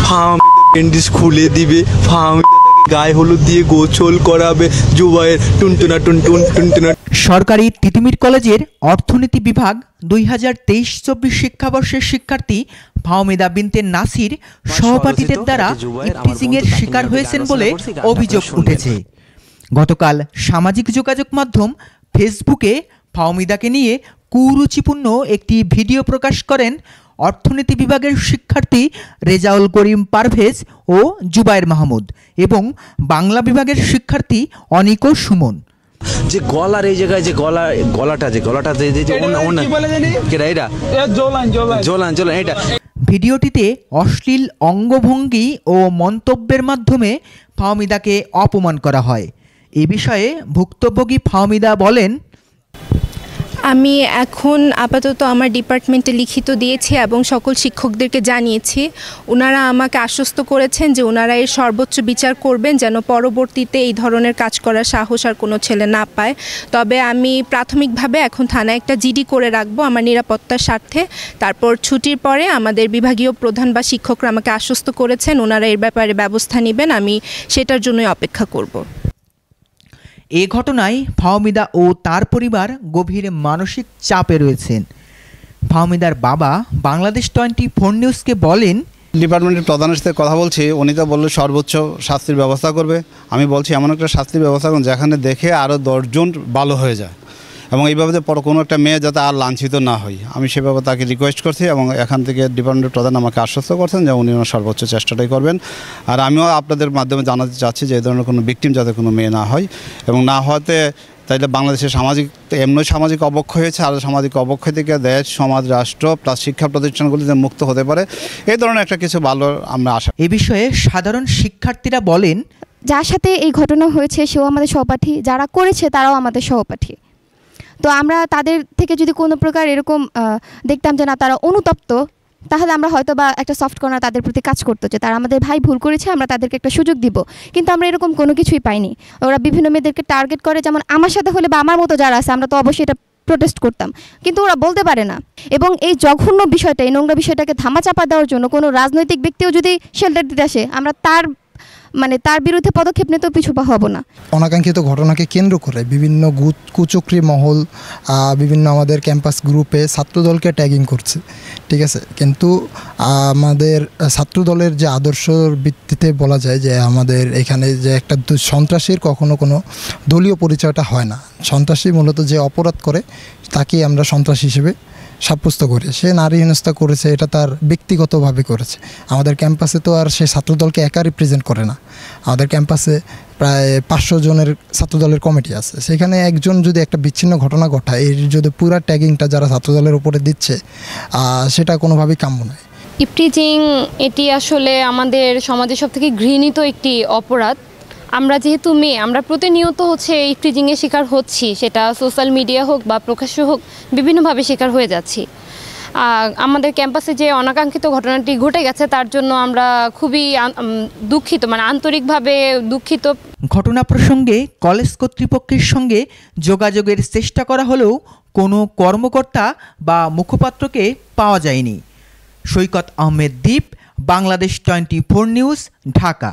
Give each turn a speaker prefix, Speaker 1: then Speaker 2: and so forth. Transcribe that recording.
Speaker 1: Fahmida bandage খুলে দিবে, ফাহমিদা তাকে গায়ে হলুদ দিয়ে গোসল করাবে, জুবাইয়ের টুনটুনা টুনটুন টুনটুনা।
Speaker 2: সরকারি তিতুমির কলেজের অর্থনীতি বিভাগ 2023-24 শিক্ষাবর্ষের শিক্ষার্থী ফাহমিদা বিনতে নাসির সহপাঠীদের দ্বারা ইফটিজিংয়ের শিকার হয়েছেন বলে অভিযোগ উঠেছে। গতকাল সামাজিক যোগাযোগ মাধ্যম ফেসবুকে ফাহমিদাকে নিয়ে কুরুচিপূর্ণ একটি ভিডিও প্রকাশ করেন অর্থনীতি বিভাগের শিক্ষার্থী রেজাউল করিম পারভেজ ও জুবায়ের মাহমুদ এবং বাংলা বিভাগের শিক্ষার্থী অনিকো সুমন।
Speaker 3: যে গলার এই জায়গায় যে গলাটা
Speaker 2: ভিডিওটিতে অশ্লীল অঙ্গভঙ্গি ও মন্তব্যের মাধ্যমে ফাহমিদাকে অপমান করা হয়। এ বিষয়ে ভুক্তভোগী ফাহমিদা বলেন,
Speaker 4: আমি এখন আপাতত আমার ডিপার্টমেন্টে লিখিত দিয়েছি এবং সকল শিক্ষকদেরকে জানিয়েছি। ওনারা আমাকে আশ্বস্ত করেছেন যে ওনারা এর সর্বোচ্চ বিচার করবেন যেন পরবর্তীতে এই ধরনের কাজ করার সাহস আর কোনো ছেলে না পায়। তবে আমি প্রাথমিকভাবে এখন থানায় একটা জিডি করে রাখবো আমার নিরাপত্তার স্বার্থে। তারপর ছুটির পরে আমাদের বিভাগীয় প্রধান বা শিক্ষকরা আমাকে আশ্বস্ত করেছেন ওনারা এর ব্যাপারে ব্যবস্থা নেবেন, আমি সেটার জন্যই অপেক্ষা করব।
Speaker 2: এ ঘটনায় ফাহমিদা ও তার পরিবার গভীর মানসিক চাপে রয়েছেন। ফাহমিদার বাবা বাংলাদেশ 24 নিউজকে বলেন,
Speaker 5: ডিপার্টমেন্টের প্রধানের সাথে কথা বলছি, উনি তো বললো সর্বোচ্চ শাস্তির ব্যবস্থা করবে। আমি বলছি এমন একটা শাস্তির ব্যবস্থা করুন যেখানে দেখে আরও 10 জন ভালো হয়ে যায় এবং এইভাবে পর কোনো একটা মেয়ে যাতে আর লাঞ্ছিত না হয়, আমি সেভাবে তাকে রিকোয়েস্ট করছি এবং এখান থেকে ডিপার্টমেন্টের প্রধান আমাকে আশ্বস্ত করছেন যে উনি ওনার সর্বোচ্চ চেষ্টাটাই করবেন। আর আমিও আপনাদের মাধ্যমে জানাতে চাচ্ছি যে এই ধরনের কোনো ভিকটিম যাতে কোনো মেয়ে না হয় এবং না হওয়াতে তাইলে বাংলাদেশের এমনি সামাজিক অবক্ষয় হয়েছে, আর সামাজিক অবক্ষয় থেকে দেশ, সমাজ, রাষ্ট্র প্লাস শিক্ষা প্রতিষ্ঠানগুলিতে মুক্ত হতে পারে, এই ধরনের একটা কিছু ভালো আমরা আশা।
Speaker 2: এ বিষয়ে সাধারণ শিক্ষার্থীরা বলেন,
Speaker 6: যার সাথে এই ঘটনা হয়েছে সেও আমাদের সহপাঠী, যারা করেছে তারাও আমাদের সহপাঠী। তো আমরা তাদের থেকে যদি কোনো প্রকার এরকম দেখতাম যে না তারা অনুতপ্ত, তাহলে আমরা হয়তো বা একটা সফট কর্নার তাদের প্রতি কাজ করতো যে তারা আমাদের ভাই ভুল করেছে, আমরা তাদেরকে একটা সুযোগ দিব। কিন্তু আমরা এরকম কোনো কিছুই পাইনি। ওরা বিভিন্ন মেয়েদেরকে টার্গেট করে, যেমন আমার সাথে হলে বা আমার মতো যারা আছে আমরা তো অবশ্যই এটা প্রোটেস্ট করতাম, কিন্তু ওরা বলতে পারে না। এবং এই জঘন্য বিষয়টা, এই নোংরা বিষয়টাকে ধামাচাপা দেওয়ার জন্য কোনো রাজনৈতিক ব্যক্তিও যদি শেল্টার দিতে আসে, আমরা তার বিরুদ্ধে পদক্ষেপ নিতেও পিছুপা হব না।
Speaker 7: অনাকাঙ্ক্ষিত ঘটনাকে কেন্দ্র করে বিভিন্ন কুচক্রী মহল বিভিন্ন আমাদের ক্যাম্পাস গ্রুপে ছাত্রদলকে ট্যাগিং করছে, ঠিক আছে। কিন্তু আমাদের ছাত্রদলের যে আদর্শর ভিত্তিতে বলা যায় যে আমাদের এখানে যে একটা সন্ত্রাসীর কখনো কোনো দলীয় পরিচয়টা হয় না। সন্ত্রাসী মূলত যে অপরাধ করে তাকে আমরা সন্ত্রাসী হিসেবে সাব্যস্ত করে, সে নারী হেনস্থা করেছে, এটা তার ব্যক্তিগতভাবে করেছে। আমাদের ক্যাম্পাসে তো আর সে ছাত্রদলকে একা রিপ্রেজেন্ট করে না। আমাদের ক্যাম্পাসে প্রায় 500 জনের ছাত্রদলের কমিটি আছে, সেখানে একজন যদি একটা বিচ্ছিন্ন ঘটনা ঘটায়, এর যদি পুরা ট্যাগিংটা যারা ছাত্রদলের উপরে দিচ্ছে সেটা কোনোভাবেই কাম্য নয়।
Speaker 8: ইফটিজিং এটি আসলে আমাদের সমাজের সবথেকে ঘৃণিত একটি অপরাধ। আমরা যেহেতু মেয়ে, আমরা প্রতিনিয়ত ইফটিজিংয়ের শিকার হচ্ছি, সেটা সোশ্যাল মিডিয়া হোক বা প্রকাশ্য হোক, বিভিন্নভাবে শিকার হয়ে যাচ্ছি। আমাদের ক্যাম্পাসে যে অনাকাঙ্ক্ষিত ঘটনাটি ঘটে গেছে তার জন্য আমরা খুবই দুঃখিত, মানে আন্তরিকভাবে দুঃখিত।
Speaker 2: ঘটনা প্রসঙ্গে কলেজ কর্তৃপক্ষের সঙ্গে যোগাযোগের চেষ্টা করা হলেও কোনো কর্মকর্তা বা মুখপাত্রকে পাওয়া যায়নি। সৈকত আহমেদ দীপ, বাংলাদেশ 24 নিউজ, ঢাকা।